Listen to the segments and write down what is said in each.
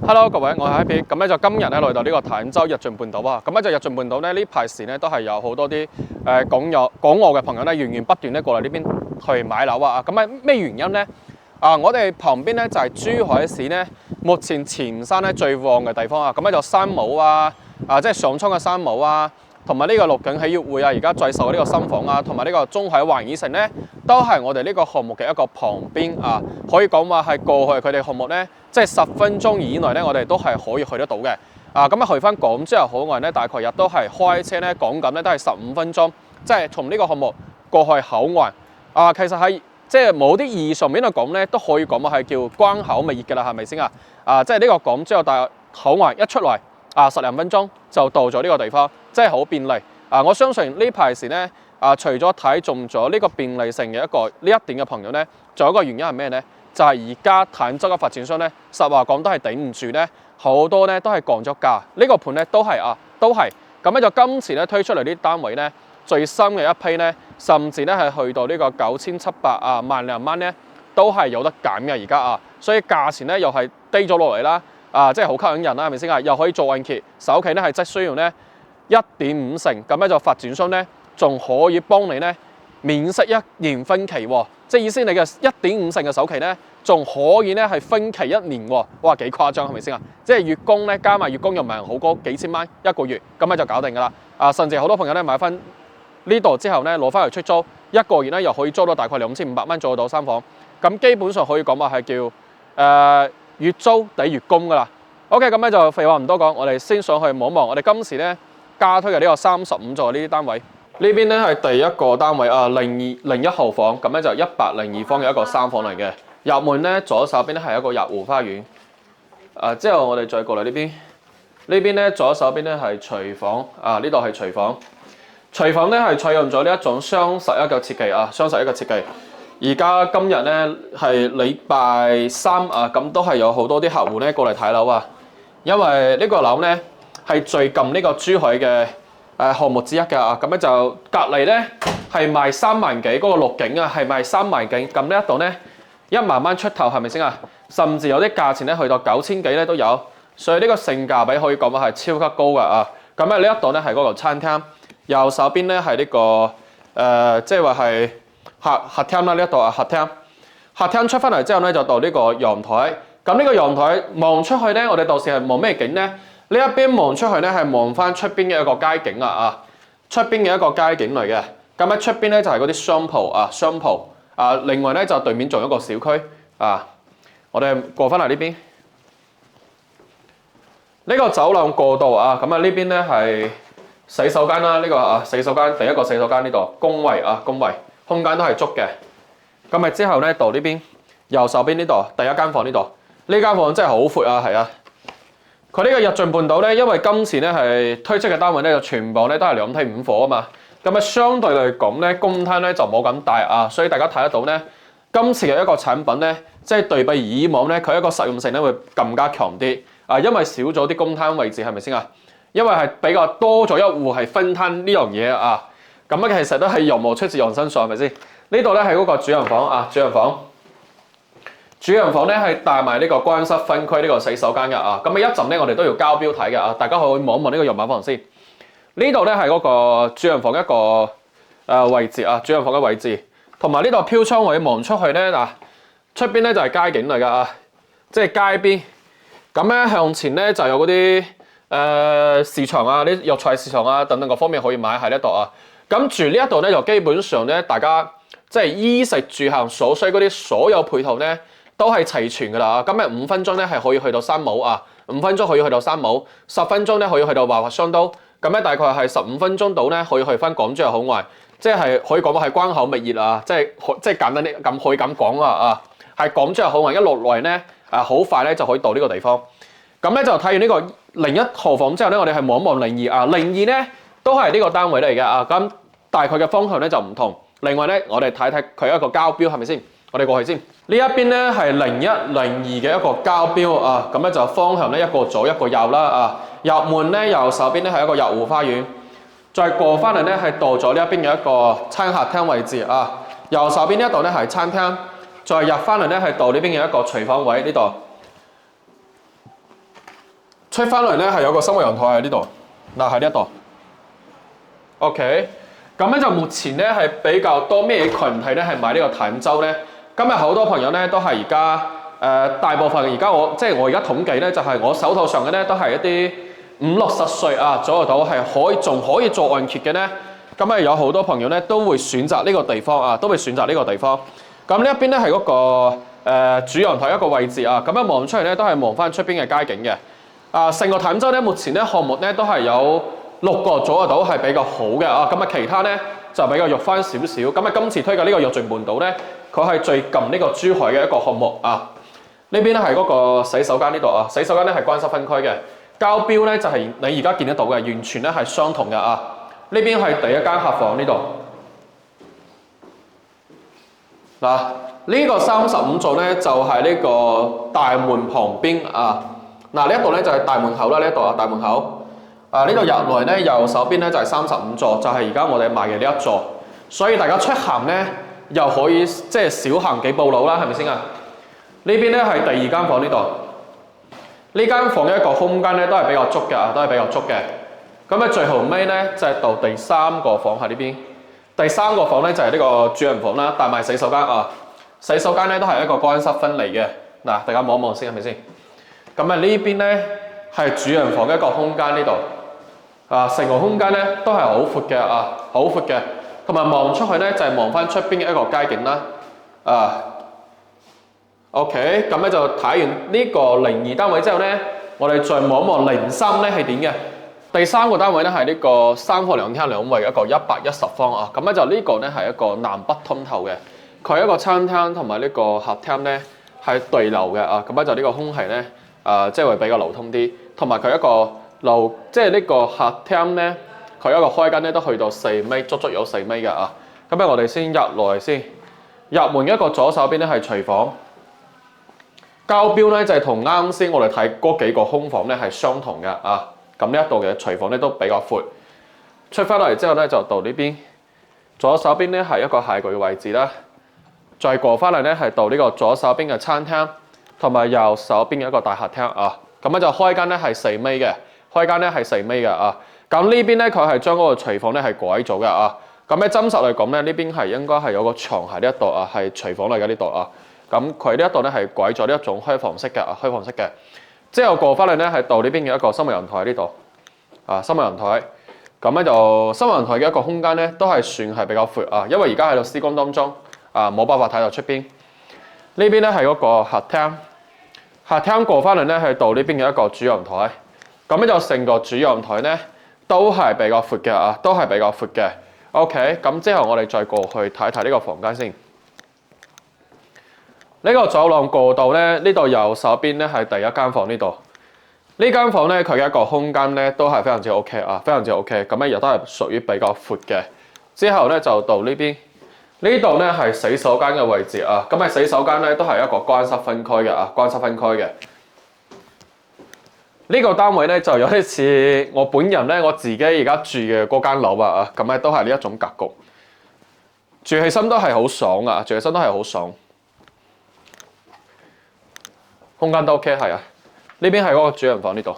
Hello， 各位，我係 Happy。咁咧就今日咧來到呢個坦洲日進半島啊。咁咧就日進半島咧呢排時咧都係有好多啲港澳嘅朋友咧源源不斷咧過嚟呢邊去買樓啊。咁啊咩原因咧？我哋旁邊咧就係珠海市咧目前前山咧最旺嘅地方啊。咁咧就三毛啊，即係上涌嘅三毛啊，同埋呢個綠景喜悅匯啊，而家最受嘅呢個新房啊，同埋呢個中海環以城咧，都係我哋呢個項目嘅一個旁邊啊。可以講話係過去佢哋項目咧。即係10分鐘以內咧，我哋都係可以去得到嘅。咁啊去翻港珠澳口岸咧，大概亦都係開車咧講緊咧都係15分鐘，即係從呢個項目過去口岸。其實喺即係冇啲意義上面嚟講咧，都可以講話係叫關口未熱嘅啦，係咪先啊？即係呢個港珠澳大口岸一出嚟10零分鐘就到咗呢個地方，真係好便利。我相信呢排時咧除咗睇中咗呢個便利性嘅呢一點嘅朋友咧，仲有一個原因係咩咧？就係而家坦洲嘅發展商咧，實話講都係頂唔住咧，好多咧都係降咗價。呢個盤咧都係咁咧就今次咧推出嚟啲單位咧，最新嘅一批咧，甚至咧係去到呢個9700萬零蚊咧，都係有得揀嘅而家所以價錢咧又係低咗落嚟啦，即係好吸引人啦，係咪先啊？又可以做按揭，首期咧係只需要咧1.5成，咁咧就發展商咧仲可以幫你咧免息1年分期喎。即係意思，你嘅1.5成嘅首期咧，仲可以咧係分期1年喎，哇幾誇張係咪先啊？即係月供咧加埋月供又唔係好高，幾千蚊一個月，咁咧就搞定噶啦。甚至好多朋友咧買翻呢度之後咧攞翻嚟出租，一個月咧又可以租到大概2500蚊做到3房，咁基本上可以講話係叫月租抵月供噶啦。OK， 咁咧就廢話唔多講，我哋先上去望一望，我哋今時咧加推嘅呢個35座呢啲單位。呢邊咧係第一個單位01號房，咁咧就102方嘅一個3房嚟嘅。入門咧左手邊咧係一個入戶花園。之後我哋再過嚟呢邊，呢邊咧左手邊咧係廚房，呢度係廚房。廚房咧係採用咗呢一種雙11嘅設計雙11嘅設計。而家今日咧係禮拜3咁都係有好多啲客戶咧過嚟睇樓啊，因為呢個樓咧係最近呢個珠海嘅項目之一㗎咁咧就隔離咧係賣3萬幾，嗰個綠景係賣3萬幾，咁呢一度咧1萬蚊出頭係咪先啊？甚至有啲價錢咧去到9000幾咧都有，所以呢個性價比可以講話係超級高㗎咁咧呢一度咧係嗰個餐廳，右手邊咧係呢個即係話係客廳啦，呢一度客廳。客廳出翻嚟之後咧就到呢個陽台，咁呢個陽台望出去咧，我哋到時係望咩景咧？呢一邊望出去咧係望翻出邊嘅一個街景出邊嘅一個街景嚟嘅。咁喺出邊咧就係嗰啲商鋪另外咧就對面仲有一個小區我哋過翻嚟呢邊，呢個走廊過道咁呢邊咧係洗手間啦，呢個洗手間第一個洗手間呢度公衛空間都係足嘅。咁之後咧到呢邊右手邊呢度第一間房呢度，呢間房真係好闊係啊！佢呢個日進半島咧，因為今次咧係推出嘅單位咧，就全部咧都係2梯5伙啊嘛。咁相對嚟講咧，公攤咧就冇咁大所以大家睇得到咧，今次嘅一個產品咧，即係對比以往咧，佢一個實用性咧會更加強啲因為少咗啲公攤位置係咪先啊？因為係比較多咗一戶係分攤呢樣嘢咁其實都係羊毛出自羊身上係咪先？呢度咧係嗰個主人房主人房咧係帶埋呢個乾濕分區呢個洗手間嘅咁一陣咧我哋都要交標睇嘅大家可以望一望呢個樣板房先。呢度咧係嗰個主人房一個位置主人房嘅位置，同埋呢度飄窗位望出去咧出邊咧就係街景嚟㗎即係街邊。咁咧向前咧就有嗰啲市場啲藥材市場等等各方面可以買喺呢度咁住呢一度咧就基本上咧大家即係衣食住行所需嗰啲所有配套咧都係齊全㗎啦。今日5分鐘咧係可以去到三毛5分鐘可以去到三毛，10分鐘咧可以去到華發商都。咁咧大概係15分鐘到咧可以去翻港珠澳口岸，即係可以講話係關口未熱即係簡單啲咁可以咁講係港珠澳口岸一落來咧好快咧就可以到呢個地方。咁咧就睇完呢個01號房之後咧，我哋係望一望02咧都係呢個單位嚟嘅咁大概嘅方向咧就唔同。另外咧我哋睇睇佢一個交標係咪先？我哋過去先。呢一邊咧係01、02嘅一個交標咁咧就方向咧一個左一個右啦入門咧右手邊咧係一個入戶花園，再過翻嚟咧係到咗呢一邊嘅一個餐客廳位置右手邊呢一度咧係餐廳，再入翻嚟咧係到呢邊嘅一個廚房位呢度。出翻嚟咧係有個生活陽台喺呢度，嗱喺呢一度。OK， 咁咧就目前咧係比較多咩群體咧係買呢個太陽洲咧？今日好多朋友咧都係而家大部分而家我而家統計咧就係我手頭上嘅咧都係一啲50-60歲啊左右到係仲可以做按揭嘅咧。咁啊有好多朋友咧都會選擇呢個地方啊，都會選擇呢個地方。咁呢一邊咧係嗰個主陽台一個位置啊，咁樣望出嚟咧都係望翻出邊嘅街景嘅。成個太陽洲咧目前咧項目咧都係有6個左右到係比較好嘅啊，咁啊其他咧就比較弱翻少少。咁啊今次推介呢個躍進半島咧，佢係最近呢個珠海嘅一個項目啊。呢邊咧係嗰個洗手間呢度啊，洗手間咧係乾濕分區嘅，交標咧就係你而家見得到嘅，完全咧係相同嘅啊。呢邊係第一間客房呢度。嗱，呢個35座咧就係呢個大門旁邊啊。嗱呢一度咧就係大門口啦，呢一度啊大門口。呢度入來咧右手邊咧就係35座，就係而家我哋賣嘅呢一座。所以大家出行咧又可以即係少行幾步路啦，係咪先啊？呢邊咧係第二間房呢度。呢間房嘅一個空間咧都係比較足嘅啊，都係比較足嘅。咁啊最後尾咧就係到第3個房喺呢邊。第3個房咧就係呢個主人房啦，帶埋洗手間啊。洗手間咧都係一個乾濕分離嘅。嗱，大家望一望先係咪先？咁啊呢邊咧係主人房嘅一個空間呢度。成個空間咧都係好闊嘅啊，好闊嘅。同埋望出去咧就係望翻出邊嘅一個街景啦。OK， 咁咧就睇完呢個02單位之後咧，我哋再望一望03咧係點嘅。第3個單位咧係呢個3房2廳2衛一個110方啊。咁咧就呢個咧係一個南北通透嘅，佢係一個餐廳同埋呢個客廳咧係對流嘅啊。咁咧就呢個空氣咧即係會比較流通啲，同埋佢一個即係呢個客廳咧，佢一個開間咧都去到4米，足足有4米嘅啊。咁咧我哋先入來先，入門一個左手邊咧係廚房。交標咧就係同啱先我哋睇嗰幾個空房咧係相同嘅啊，咁呢一度嘅廚房咧都比較闊。出翻嚟之後咧就到呢邊，左手邊咧係一個鞋櫃嘅位置啦。再過翻嚟咧係到呢個左手邊嘅餐廳，同埋右手邊嘅一個大客廳啊。咁咧就開間咧係4米嘅，開間咧係4米嘅啊。咁呢邊咧佢係將嗰個廚房咧係改咗嘅啊。咁喺真實嚟講咧，呢邊係應該係有個床喺呢一度啊，係廚房嚟嘅呢度啊。咁佢呢一度咧係改咗呢一種開放式嘅啊，開放式嘅。之後過翻嚟咧係到呢邊嘅一個生物陽台喺呢度啊，生物陽台。咁咧就生物陽台嘅一個空間咧都係算係比較闊啊，因為而家喺度施工當中啊，冇辦法睇到出邊。呢邊咧係嗰個客廳，客廳過翻嚟咧係到呢邊嘅一個主陽台。咁咧就成個主陽台咧都係比較闊嘅啊，都係比較闊嘅。OK， 咁之後我哋再過去睇睇呢個房間先。呢個走廊過道咧，呢度右手邊咧係第一間房呢度。呢間房咧佢嘅一個空間咧都係非常之 OK 啊，非常之 OK。咁咧亦都係屬於比較闊嘅。之後咧就到呢邊，呢度咧係洗手間嘅位置啊。咁喺洗手間咧都係一個乾濕分區嘅啊，乾濕分區嘅。呢個單位咧就有啲似我本人咧我自己而家住嘅嗰間樓啊，咁咧都係呢一種格局。住起身都係好爽啊，住起身都係好爽。空間都 OK 係啊，呢邊係嗰個主人房呢度。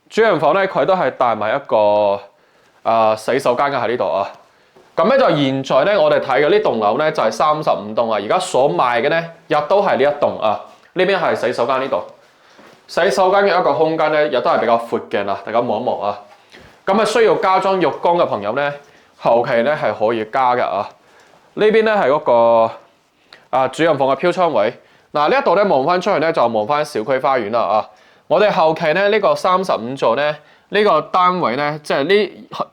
主人房咧佢都係帶埋一個洗手間嘅喺呢度啊。咁咧就現在咧我哋睇嘅呢棟樓咧就係35棟啊，而家所賣嘅咧亦都係呢一棟啊。呢邊係洗手間呢度，洗手間嘅一個空間咧亦都係比較闊嘅啦，大家望一望啊。咁啊需要加裝浴缸嘅朋友咧，後期咧係可以加嘅啊。呢邊咧係嗰個主人房嘅飄窗位。嗱呢一度咧望翻出去咧就望翻小區花園啦啊！我哋後期咧呢個35座咧呢個單位咧，即係呢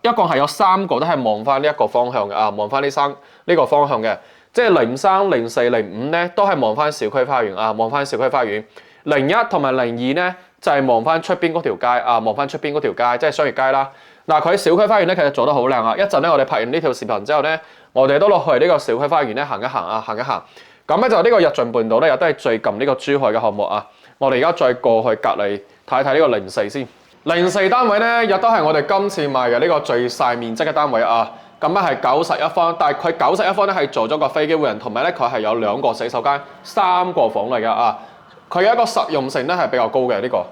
一共係有3個都係望翻呢一個方向嘅啊，望翻呢個方向嘅，即係03、04、05咧都係望翻小區花園啊，望翻小區花園。01同埋02咧就係望翻出邊嗰條街啊，望翻出邊嗰條街，即係商業街啦。嗱佢小區花園咧其實做得好靚啊！一陣咧我哋拍完呢條視頻之後咧，我哋都落去呢個小區花園咧行一行啊，行一行。咁咧就呢個躍進半島咧，又都係最近呢個珠海嘅項目啊！我哋而家再過去隔離睇睇呢個04先。04單位咧，亦都係我哋今次賣嘅呢個最細面積嘅單位啊！咁咧係91方，但係佢91方咧係做咗個飛機會人，同埋咧佢係有2個洗手間、3個房嚟嘅啊！佢嘅一個實用性咧係比較高嘅呢個。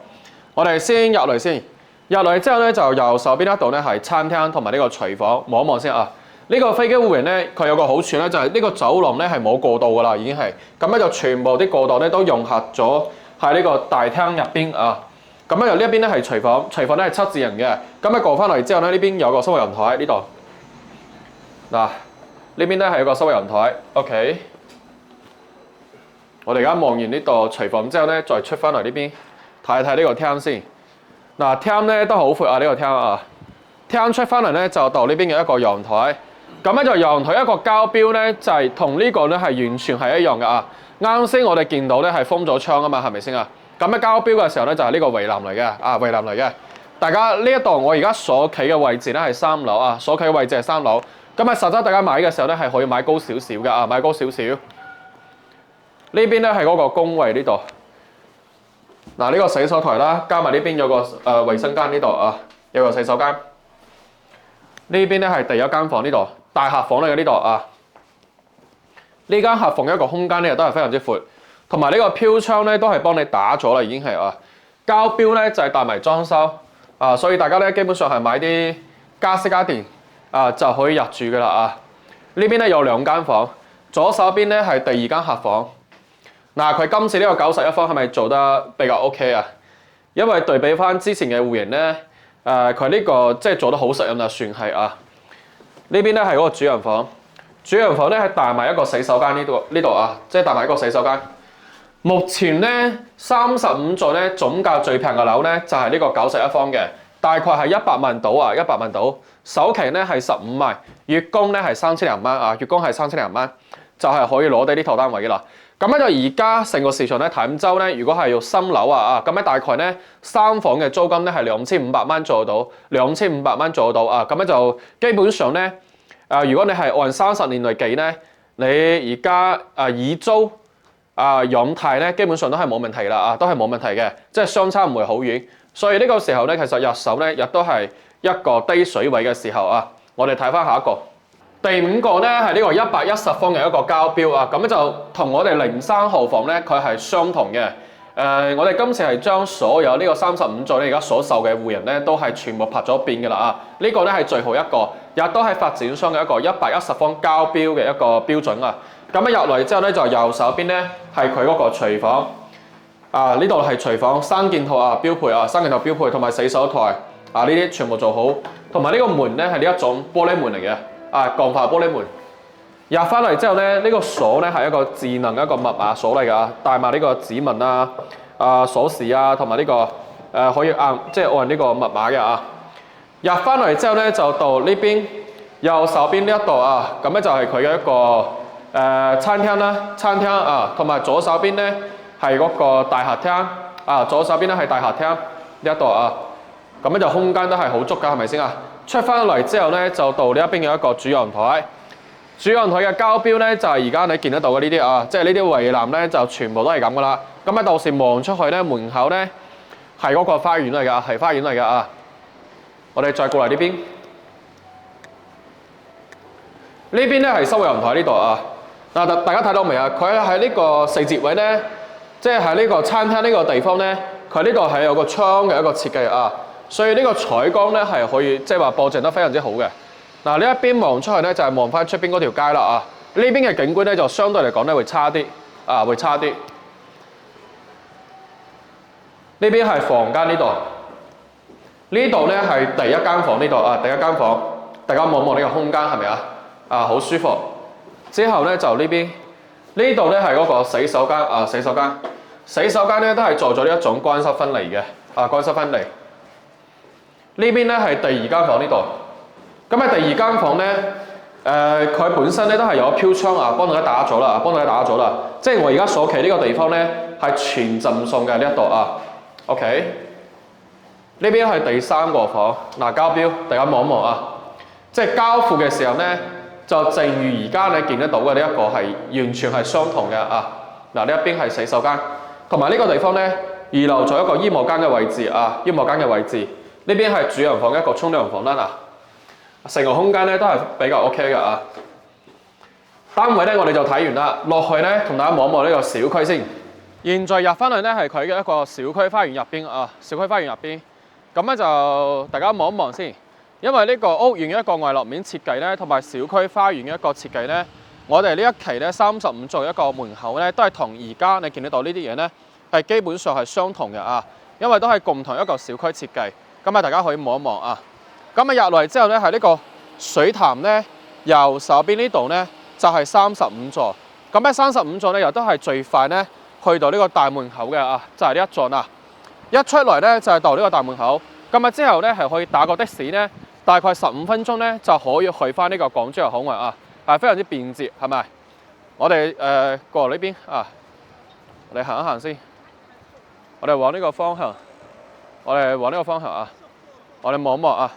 我哋先入嚟先，入嚟之後咧就右手邊一度咧係餐廳同埋呢個廚房，望一望先啊。呢個飛機戶型咧，佢有個好處咧，就係呢個走廊咧係冇過道噶啦，已經係咁咧就全部啲過道咧都融合咗喺呢個大廳入邊啊。咁咧由呢一邊咧係廚房，廚房咧係七字形嘅。咁咧過翻嚟之後咧，呢邊有個收銀台呢度。嗱，呢邊咧係有個收銀台 ，OK。我哋而家望完呢度廚房之後咧，再出翻嚟呢邊睇睇呢個廳先。嗱，廳咧都好闊啊，呢個廳啊。廳出翻嚟咧就到呢邊嘅一個陽台。咁咧就陽台一個交標咧，就係同呢個咧係完全係一樣嘅啊。啱先我哋見到咧係封咗窗啊嘛，係咪先啊？咁咧交標嘅時候咧就係呢個圍欄嚟嘅啊，圍欄嚟嘅。大家呢一度我而家所企嘅位置咧係3樓啊，所企嘅位置係3樓。咁啊實質大家買嘅時候咧係可以買高少少嘅啊，買高少少。呢邊咧係嗰個工位呢度。嗱，呢個洗手台啦，加埋呢邊有個衛生間呢度啊，有個洗手間。呢邊咧係第一間房呢度，大客房嚟嘅呢度啊。呢間客房嘅一個空間咧都係非常之闊，同埋呢個飄窗咧都係幫你打咗啦，已經係啊。交標咧就係帶埋裝修啊，所以大家咧基本上係買啲家私家電啊就可以入住噶啦啊。呢邊咧有2間房，左手邊咧係第2間客房。嗱，佢今次呢個91方係咪做得比較 OK 啊？因為對比翻之前嘅戶型咧。佢呢個即係做得好實用就算係啊。呢邊咧係嗰個主人房，主人房咧係帶埋一個洗手間呢度啊，即係帶埋一個洗手間。目前咧35座咧總價最平嘅樓咧就係呢個91方嘅，大概係100萬到啊，100萬到。首期咧係15萬，月供咧係3000零蚊啊，月供係3000零蚊，就係可以攞低呢套單位嘅啦。咁咧就而家成個市場咧，淡州咧，如果係要新樓啊，咁咧大概咧3房嘅租金咧係2500蚊做到，2500蚊做到啊，咁咧就基本上咧，如果你係按30年嚟計咧，你而家以租養貸咧，基本上都係冇問題啦啊，都係冇問題嘅，即係相差唔會好遠。所以呢個時候咧，其實入手咧亦都係一個低水位嘅時候啊。我哋睇翻下一個。第5個咧係呢個110方嘅一個交標啊，咁就同我哋03號房咧佢係相同嘅。我哋今次係將所有呢個35座咧而家所售嘅戶型咧都係全部拍咗遍嘅啦啊！呢個咧係最後一個，亦都係發展商嘅一個110方交標嘅一個標準啊。咁入嚟之後咧就右手邊咧係佢嗰個廚房啊，呢度係廚房3件套啊標配啊，3件套標配同埋洗手台啊，呢啲全部做好，同埋呢個門咧係呢一種玻璃門嚟嘅。鋼化玻璃門入翻嚟之後咧，呢個鎖咧係一個智能嘅一個密碼鎖嚟㗎，帶埋呢個指紋啊、鎖匙啊，同埋呢個可以按呢個密碼嘅啊。入翻嚟之後咧，就到呢邊右手邊呢一度啊，咁咧就係佢嘅一個餐廳啦，餐廳啊，同埋左手邊咧係嗰個大客廳啊，左手邊咧係大客廳呢一度啊，咁咧就空間都係好足㗎，係咪先啊？出翻嚟之後咧，就到呢一邊嘅一個主陽台。主陽台嘅交標咧，就係而家你見得到嘅呢啲啊，即係呢啲圍欄咧，就全部都係咁噶啦。咁啊，到時望出去咧，門口咧係嗰個花園嚟㗎，係花園嚟㗎啊！我哋再過嚟呢邊，呢邊咧係收陽台呢度啊。嗱，大家睇到未啊？佢喺呢個4節位咧，即係喺呢個餐廳呢個地方咧，佢呢度係有個窗嘅一個設計啊。所以呢個採光咧係可以即係話佈置得非常之好嘅。嗱，呢一邊望出去咧就係望翻出邊嗰條街啦啊。呢邊嘅景觀咧就相對嚟講咧會差啲啊，會差啲。呢邊係房間呢度，呢度咧係第1間房呢度啊，第1間房，大家望望呢個空間係咪啊？啊，好舒服。之後咧就呢邊，呢度咧係嗰個洗手間啊，洗手間，洗手間咧都係做咗呢一種乾濕分離嘅啊，乾濕分離。呢邊咧係第2間房呢度，咁喺第2間房咧，佢本身咧都係有飄窗啊，幫大家打咗啦，即係我而家所企呢個地方咧係全浸送嘅呢一度啊。OK， 呢邊係第3個房，嗱交標，大家望一望啊，即係交付嘅時候咧，就正如而家你見得到嘅呢一個係完全係相同嘅啊。嗱，呢一邊係洗手間，同埋呢個地方咧預留咗一個衣帽間嘅位置啊，衣帽間嘅位置。呢邊係主人房嘅一個沖涼房啦，成個空間咧都係比較 OK 嘅啊。單位咧我哋就睇完啦，落去咧同大家望一望呢個小區先。現在入翻去咧係佢嘅一個小區花園入邊啊，小區花園入邊。咁咧就大家望一望先，因為呢個屋苑嘅一個外立面設計咧，同埋小區花園嘅一個設計咧，我哋呢一期咧35座一個門口咧，都係同而家你見得到呢啲嘢咧，係基本上係相同嘅啊，因為都係共同一個小區設計。咁啊，大家可以望一望啊。咁啊入嚟之後咧，係呢個水潭咧，右手邊呢度咧就係35座。咁咧35座咧又都係最快咧去到呢個大門口嘅啊，就係呢一座啦。一出嚟咧就係到呢個大門口。咁啊之後咧係可以打個的士咧，大概15分鐘咧就可以去翻呢個港珠澳口岸啊，係非常之便捷，係咪？我哋過嚟呢邊啊，我哋行一行先。我哋往呢個方向，我哋望一望啊。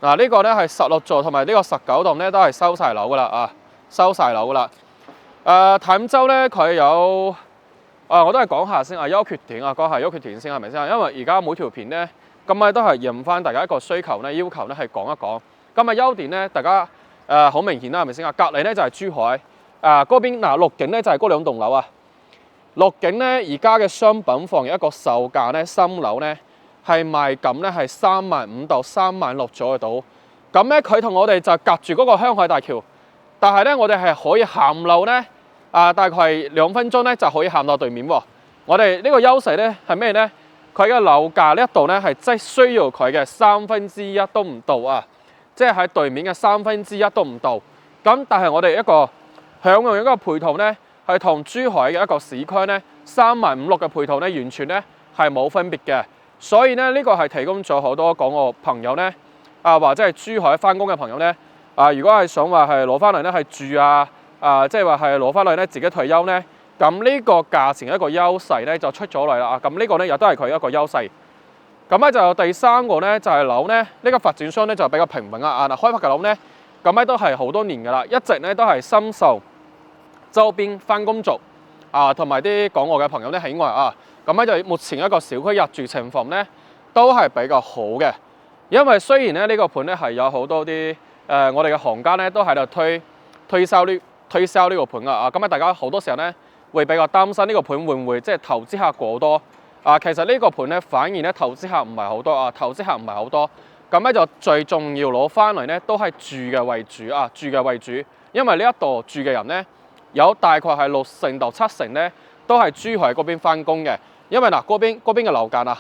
嗱，呢個咧係16座同埋呢個19棟咧都係收晒樓噶啦啊，收晒樓噶啦。淡洲咧佢有我都係講下先啊，優缺點啊，講下優缺點先係咪先？因為而家每條片咧咁啊都係應翻大家一個需求咧要求咧係講一講。咁啊優點咧，大家好明顯啦，係咪先啊？隔離咧就係珠海嗰邊嗱，綠景咧就係嗰兩棟樓啊。綠景咧而家嘅商品房嘅一個售價咧，新樓咧係賣緊咧係35,000到36,000左右度。咁咧佢同我哋就隔住嗰個香海大橋，但係咧我哋係可以行路咧大概係2分鐘咧就可以行到對面喎。我哋呢個優勢咧係咩咧？佢嘅樓價呢一度咧係即係需要佢嘅1/3都唔到啊，即係喺對面嘅1/3都唔到。咁但係我哋一個享用一個配套咧，係同珠海嘅一個市區咧3.5/6嘅配套咧，完全咧係冇分別嘅。所以咧呢個係提供咗好多港澳朋友咧或者係珠海翻工嘅朋友咧如果係想話係攞翻嚟咧係住即係話係攞翻嚟咧自己退休咧。咁呢個價錢嘅一個優勢咧就出咗嚟啦。咁呢個咧又都係佢一個優勢。咁咧就第三個咧就係樓咧，呢個發展商咧就比較平穩啊。開發嘅樓咧，咁咧都係好多年㗎啦，一直咧都係深受周邊翻工族同埋啲港澳嘅朋友咧喜愛啊。咁咧就目前一個小區入住情況咧都係比較好嘅，因為雖然咧呢個盤咧係有好多啲我哋嘅行家咧都喺度推銷呢個盤啊。咁咧大家好多時候咧會比較擔心呢個盤會唔會即係投資客過多其實呢個盤咧反而咧投資客唔係好多投資客唔係好多。咁咧就最重要攞翻嚟咧都係住嘅為主住嘅為主，因為呢一度住嘅人咧有大概係60%到70%咧都係珠海嗰邊翻工嘅。因為嗱嗰邊嘅樓價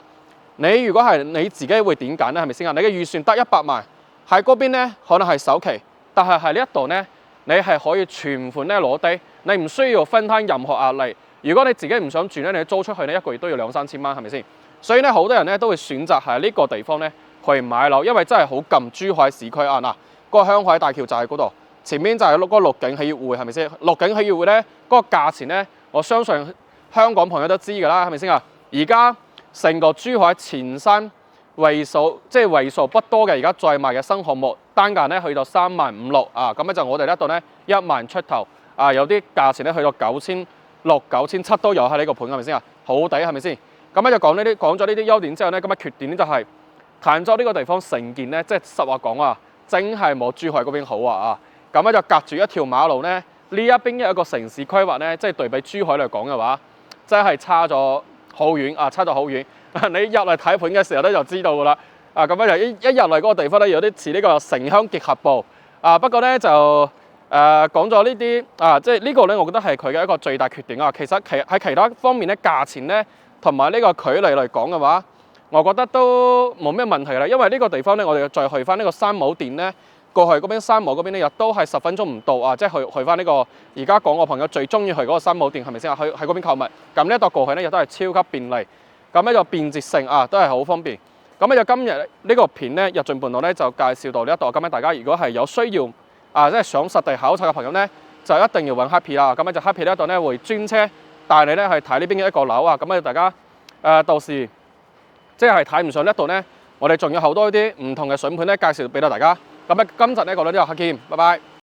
你如果係你自己會點揀咧？係咪先啊？你嘅預算得100萬，喺嗰邊咧可能係首期，但係喺呢一度咧你係可以全款咧攞低，你唔需要分攤任何壓力。如果你自己唔想住咧，你租出去咧一個月都要2-3千蚊，係咪先？所以咧好多人咧都會選擇喺呢個地方咧去買樓，因為真係好近珠海市區嗱，嗰個香海大橋就喺嗰度，前面就係嗰個綠景喜悅匯，係咪先？綠景喜悅匯咧嗰個價錢咧，我相信香港朋友都知㗎啦，係咪先啊？而家成個珠海前山為數不多嘅而家再賣嘅新項目，單價咧去到35,600咁咧就我哋呢度咧1萬出頭有啲價錢咧去到9,600、9,700都有喺呢個盤，係咪先啊？好抵，係咪先？咁咧就講咗呢啲優點之後咧，咁啊缺點咧就係坦洲呢個地方成件咧，即係實話講真係冇珠海嗰邊好咁咧就隔住一條馬路咧，呢一邊嘅一個城市規劃咧，即係對比珠海嚟講嘅話，真係差咗好遠差咗好遠。你入嚟睇盤嘅時候咧就知道㗎啦。咁樣就一入嚟嗰個地方咧有啲似呢個城鄉結合部不過咧就講咗呢啲即係呢個咧，我覺得係佢嘅一個最大缺點其實喺其他方面咧，價錢咧同埋呢個距離嚟講嘅話，我覺得都冇咩問題啦。因為呢個地方咧，我哋再去翻呢個山姆店咧，過去嗰邊山姆嗰邊咧，亦都係10分鐘唔到即係去翻呢個而家港澳朋友最中意去嗰個山姆店，係咪先去嗰邊購物？咁呢一度過去咧，亦都係超級便利。咁咧就便捷性都係好方便。咁咧就今日呢個片咧，日進半島咧就介紹到呢一度。咁咧大家如果係有需要即係想實地考察嘅朋友咧，就一定要揾 Happy 啦。咁咧就 Happy 呢一度咧會專車帶你咧去睇呢邊嘅一個樓咁咧大家到時即係睇唔上呢一度咧，我哋仲有好多啲唔同嘅筍盤咧介紹俾到大家。咁咧今集呢個咧就客見，拜拜。